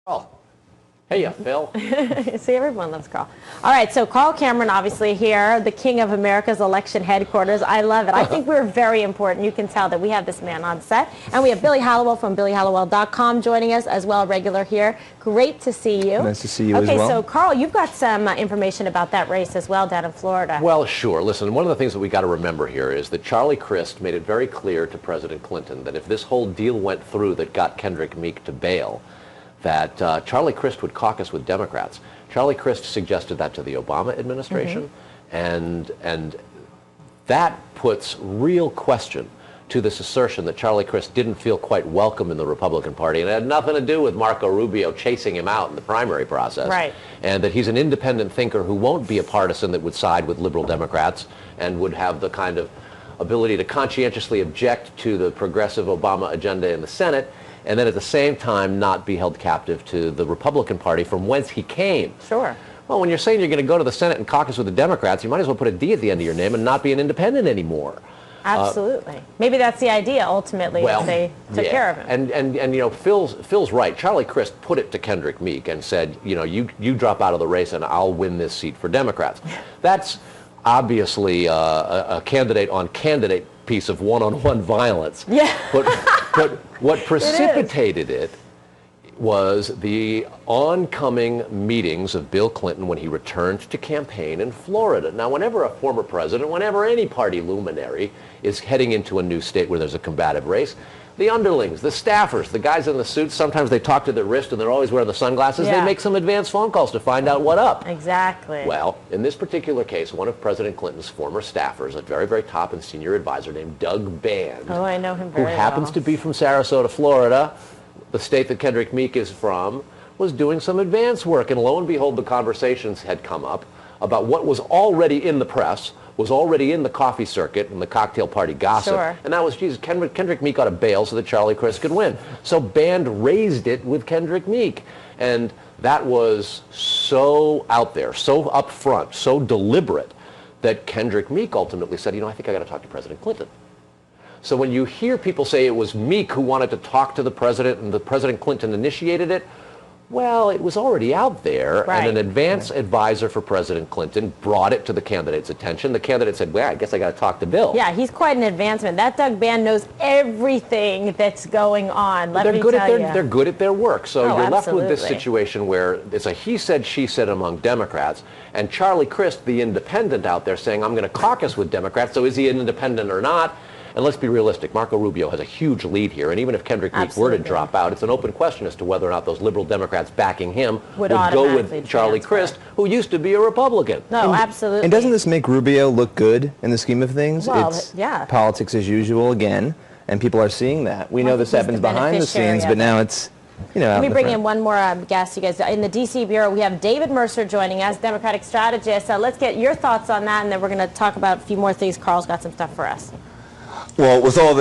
Oh. Hey, Phil. See, everyone loves Carl. All right, so Carl Cameron, obviously here, the king of America's election headquarters. I love it. I think we're very important. You can tell that we have this man on set. And we have Billy Hallowell from BillyHallowell.com joining us as well, regular here. Great to see you. Nice to see you as well. Okay, so Carl, you've got some information about that race as well down in Florida. Well, sure. Listen, one of the things that we got to remember here is that Charlie Crist made it very clear to President Clinton that if this whole deal went through that got Kendrick Meek to bail, that Charlie Crist would caucus with Democrats. Charlie Crist suggested that to the Obama administration, and that puts real question to this assertion that Charlie Crist didn't feel quite welcome in the Republican Party, and it had nothing to do with Marco Rubio chasing him out in the primary process, right. And that he's an independent thinker who won't be a partisan that would side with liberal Democrats and would have the kind of ability to conscientiously object to the progressive Obama agenda in the Senate, and then at the same time not be held captive to the Republican Party from whence he came. Sure. Well, when you're saying you're going to go to the Senate and caucus with the Democrats, you might as well put a D at the end of your name and not be an independent anymore. Absolutely. Maybe that's the idea, ultimately, if they took care of him. And you know, Phil's right. Charlie Crist put it to Kendrick Meek and said, you know, you drop out of the race and I'll win this seat for Democrats. That's obviously a candidate-on-candidate piece of one-on-one violence. Yeah. But what precipitated it was the oncoming meetings of Bill Clinton when he returned to campaign in Florida. Now, whenever a former president, whenever any party luminary is heading into a new state where there's a combative race, the underlings, the staffers, the guys in the suits, sometimes they talk to their wrist and they're always wearing the sunglasses. Yeah. They make some advanced phone calls to find out what up. Exactly. Well, in this particular case, one of President Clinton's former staffers, a very, very top and senior advisor named Doug Band, oh, I know him very well, who happens to be from Sarasota, Florida, the state that Kendrick Meek is from, was doing some advance work. And lo and behold, the conversations had come up about what was already in the press, was already in the coffee circuit and the cocktail party gossip. Sure. And that was, Jesus, Kendrick Meek got a bail so that Charlie Crist could win. So Band raised it with Kendrick Meek. And that was so out there, so upfront, so deliberate, that Kendrick Meek ultimately said, you know, I think I got to talk to President Clinton. So when you hear people say it was Meek who wanted to talk to the president and the President Clinton initiated it, well, it was already out there, right. And an advance advisor for President Clinton brought it to the candidate's attention. The candidate said, well, I guess I got to talk to Bill. Yeah, he's quite an advancement. That Doug Band knows everything that's going on. They're good at their work. So you're left with this situation where it's a he said, she said among Democrats, and Charlie Crist, the independent out there, saying, I'm going to caucus with Democrats, so is he an independent or not? And let's be realistic, Marco Rubio has a huge lead here, and even if Kendrick Meek were to drop out, it's an open question as to whether or not those liberal Democrats backing him would go with Charlie Crist, who used to be a Republican. No, absolutely. And doesn't this make Rubio look good in the scheme of things? Well, it's yeah. Politics as usual again, and people are seeing that. We know this happens behind the scenes, but now it's, you know, Let me bring in one more guest, you guys. In the D.C. Bureau, we have David Mercer joining us, Democratic strategist. Let's get your thoughts on that, and then we're going to talk about a few more things. Carl's got some stuff for us. Well, with all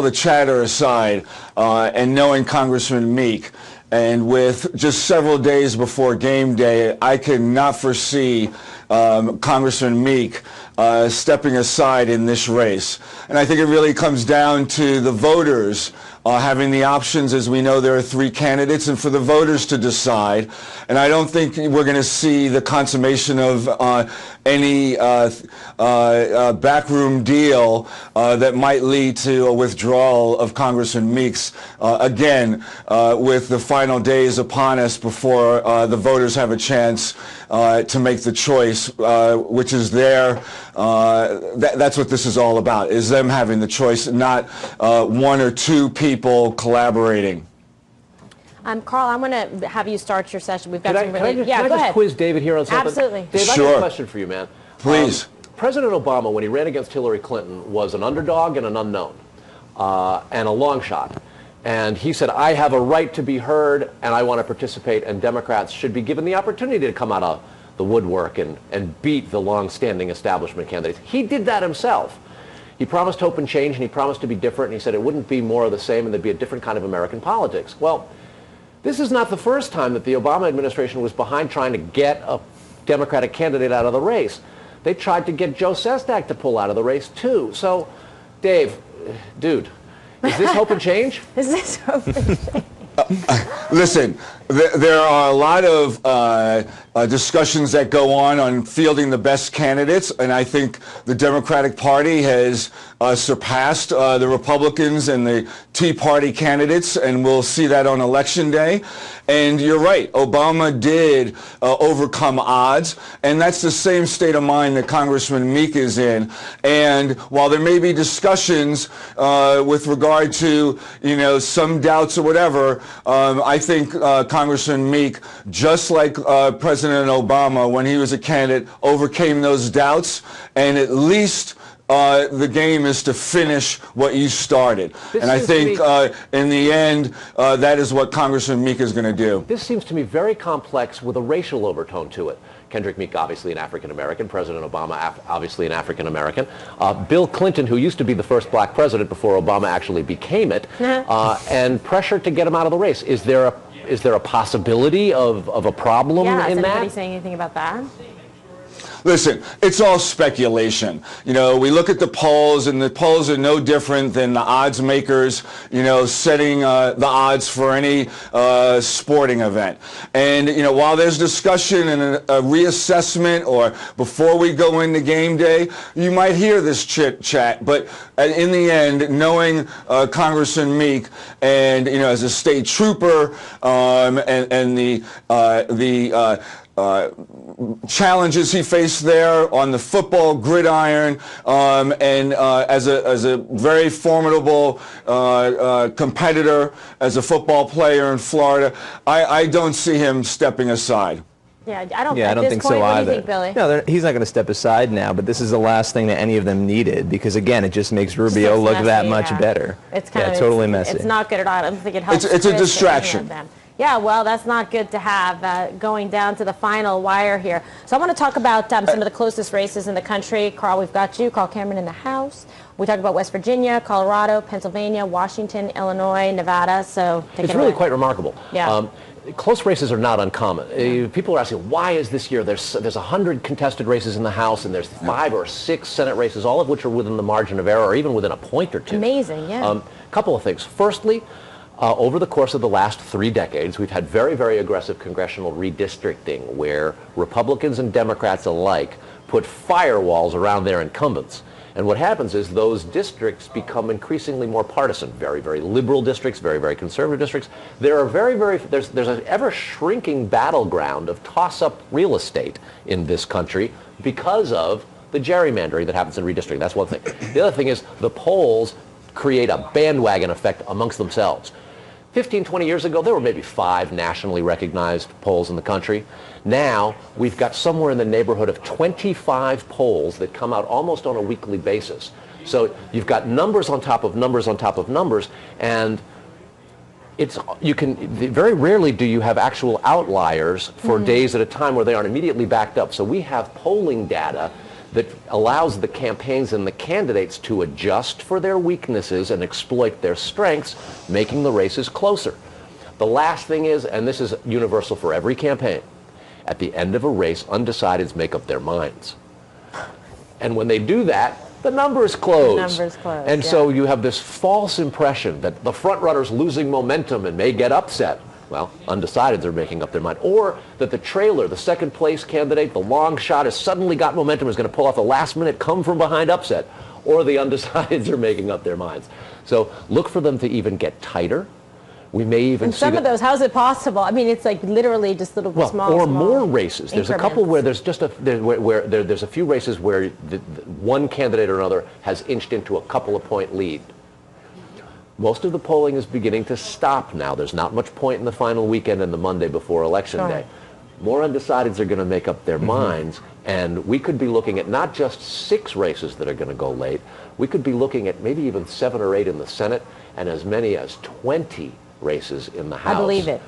the chatter aside, and knowing Congressman Meek, and with just several days before game day, I could not foresee Congressman Meek stepping aside in this race. And I think it really comes down to the voters having the options. As we know, there are 3 candidates, and for the voters to decide. And I don't think we're going to see the consummation of any backroom deal that might lead to a withdrawal of Congressman Meek's, again, with the final days upon us before the voters have a chance to make the choice, which is their, that's what this is all about, is them having the choice, not 1 or 2 people collaborating. Carl, I'm going to have you start your session. We've got Can some I really... just quiz David here on something? Absolutely. Dave, I got a question for you, man. Please. President Obama, when he ran against Hillary Clinton, was an underdog and an unknown, and a long shot. And he said, I have a right to be heard, and I want to participate, and Democrats should be given the opportunity to come out of the woodwork and beat the long-standing establishment candidates. He did that himself. He promised hope and change, and he promised to be different, and he said it wouldn't be more of the same, and there'd be a different kind of American politics. Well, this is not the first time that the Obama administration was behind trying to get a Democratic candidate out of the race. They tried to get Joe Sestak to pull out of the race, too. So, Dave, dude, Is this hope and change? Is this hope and change? Listen, there are a lot of discussions that go on fielding the best candidates, and I think the Democratic Party has surpassed the Republicans and the Tea Party candidates, and we'll see that on Election Day. And you're right, Obama did overcome odds, and that's the same state of mind that Congressman Meek is in. And while there may be discussions with regard to, some doubts or whatever, I think Congressman Meek, just like President Obama when he was a candidate, overcame those doubts, and at least the game is to finish what you started. And I think in the end, that is what Congressman Meek is going to do. This seems to me very complex with a racial overtone to it. Kendrick Meek, obviously an African-American. President Obama, obviously an African-American. Bill Clinton, who used to be the first black president before Obama actually became it, and pressure to get him out of the race. Is there a possibility of a problem in that? Is anybody saying anything about that? Listen, it's all speculation. We look at the polls, and the polls are no different than the odds makers, setting the odds for any sporting event. And, while there's discussion and a reassessment or before we go into game day, you might hear this chit-chat. But in the end, knowing Congressman Meek and, as a state trooper and the challenges he faced there on the football gridiron, and as a very formidable competitor, as a football player in Florida, I don't see him stepping aside. Yeah, I don't think so either. What do you think, Billy? No, he's not going to step aside now, but this is the last thing that any of them needed, because again, it just makes Rubio look messy, that much better. It's kind of totally messy. It's not good at all. I don't think it helps. It's a distraction. Yeah, well, that's not good to have going down to the final wire here. So I want to talk about some of the closest races in the country. Carl, we've got you. Carl Cameron in the House. We talked about West Virginia, Colorado, Pennsylvania, Washington, Illinois, Nevada. So take it's really quite remarkable. Yeah. Close races are not uncommon. People are asking, why is this year there's 100 contested races in the House, and there's 5 or 6 Senate races, all of which are within the margin of error, or even within a point or two. Amazing, yeah. Couple of things. Firstly, over the course of the last 3 decades, we've had very, very aggressive congressional redistricting where Republicans and Democrats alike put firewalls around their incumbents. And what happens is those districts become increasingly more partisan. Very, very liberal districts, very, very conservative districts. There are there's an ever-shrinking battleground of toss-up real estate in this country because of the gerrymandering that happens in redistricting. That's one thing. The other thing is the polls create a bandwagon effect amongst themselves. 15, 20 years ago, there were maybe 5 nationally recognized polls in the country. Now, we've got somewhere in the neighborhood of 25 polls that come out almost on a weekly basis. So you've got numbers on top of numbers on top of numbers, and very rarely do you have actual outliers for days at a time where they aren't immediately backed up. So we have polling data that allows the campaigns and the candidates to adjust for their weaknesses and exploit their strengths, making the races closer. The last thing is, and this is universal for every campaign, at the end of a race, undecideds make up their minds. And when they do that, the numbers close. The numbers close, and so you have this false impression that the front runner's losing momentum and may get upset. Well, undecideds are making up their mind. Or that the trailer, the second place candidate, the long shot, has suddenly got momentum, is going to pull off a last minute come from behind upset. Or the undecideds are making up their minds. So look for them to even get tighter. We may even see some of those, how is it possible? I mean, it's like literally just little small or small more races. There's a couple where there's just there's a few races where one candidate or another has inched into a couple of point lead. Most of the polling is beginning to stop now. There's not much point in the final weekend and the Monday before Election Day. More undecideds are going to make up their minds, and we could be looking at not just 6 races that are going to go late. We could be looking at maybe even 7 or 8 in the Senate and as many as 20 races in the House. I believe it.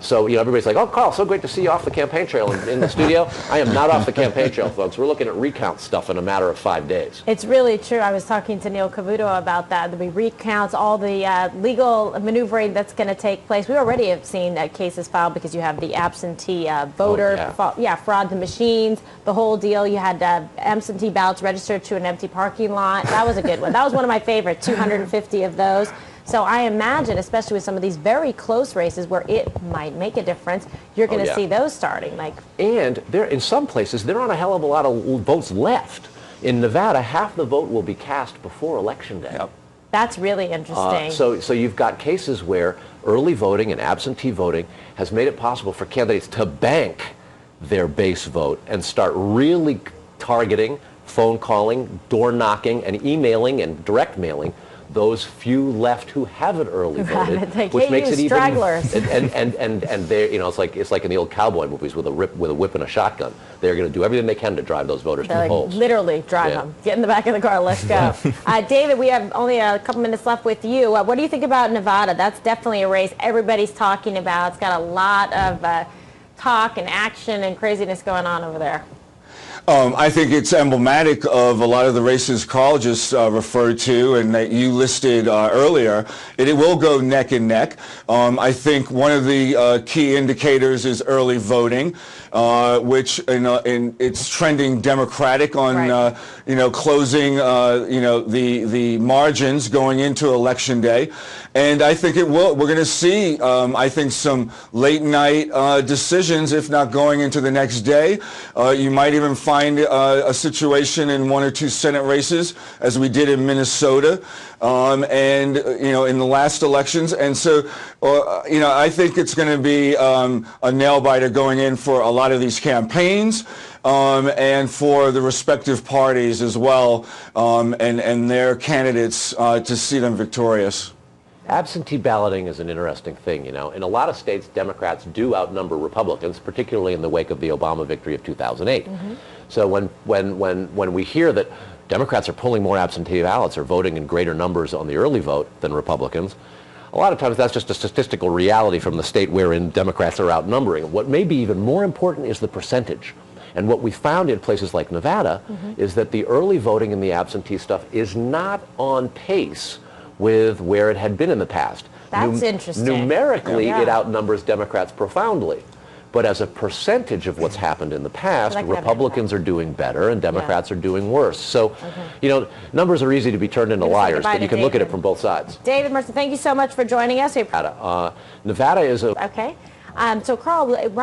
So, you know, everybody's like, oh, Carl, so great to see you off the campaign trail in the studio. I am not off the campaign trail, folks. We're looking at recount stuff in a matter of 5 days. It's really true. I was talking to Neil Cavuto about that. There'll be recounts, all the legal maneuvering that's going to take place. We already have seen cases filed because you have the absentee voter, fraud to machines, the whole deal. You had absentee ballots registered to an empty parking lot. That was a good one. That was one of my favorites, 250 of those. So I imagine, especially with some of these very close races where it might make a difference, you're going to see those starting. And there, in some places, there aren't a hell of a lot of votes left. In Nevada, half the vote will be cast before Election Day. Yep. That's really interesting. So you've got cases where early voting and absentee voting has made it possible for candidates to bank their base vote and start really targeting, phone calling, door knocking, and emailing and direct mailing those few left who haven't early voted, which makes it even stragglers. and they, you know, it's like in the old cowboy movies with a whip and a shotgun. They're going to do everything they can to drive those voters to the polls. Literally drive them. Get in the back of the car. Let's go. David, we have only a couple minutes left with you. What do you think about Nevada? That's definitely a race everybody's talking about. It's got a lot of talk and action and craziness going on over there. I think it's emblematic of a lot of the races Carl just referred to and that you listed earlier. It will go neck and neck. I think one of the key indicators is early voting, which it's trending Democratic on closing the margins going into Election Day, and I think it will. We're going to see I think some late night decisions, if not going into the next day. You might even find a situation in 1 or 2 Senate races, as we did in Minnesota, and in the last elections. And so, I think it's going to be a nail biter going in for a lot of these campaigns, and for the respective parties as well, and their candidates to see them victorious. Absentee balloting is an interesting thing, In a lot of states, Democrats do outnumber Republicans, particularly in the wake of the Obama victory of 2008. Mm-hmm. So when we hear that Democrats are pulling more absentee ballots or voting in greater numbers on the early vote than Republicans, a lot of times that's just a statistical reality from the state wherein Democrats are outnumbering. What may be even more important is the percentage. And what we found in places like Nevada is that the early voting and the absentee stuff is not on pace with where it had been in the past. That's interesting. Numerically, it outnumbers Democrats profoundly. But as a percentage of what's happened in the past, Republicans are doing better and Democrats are doing worse. So, numbers are easy to be turned into liars, but you can look at it from both sides. David Mercer, thank you so much for joining us. Nevada is a... Okay. So, Carl, right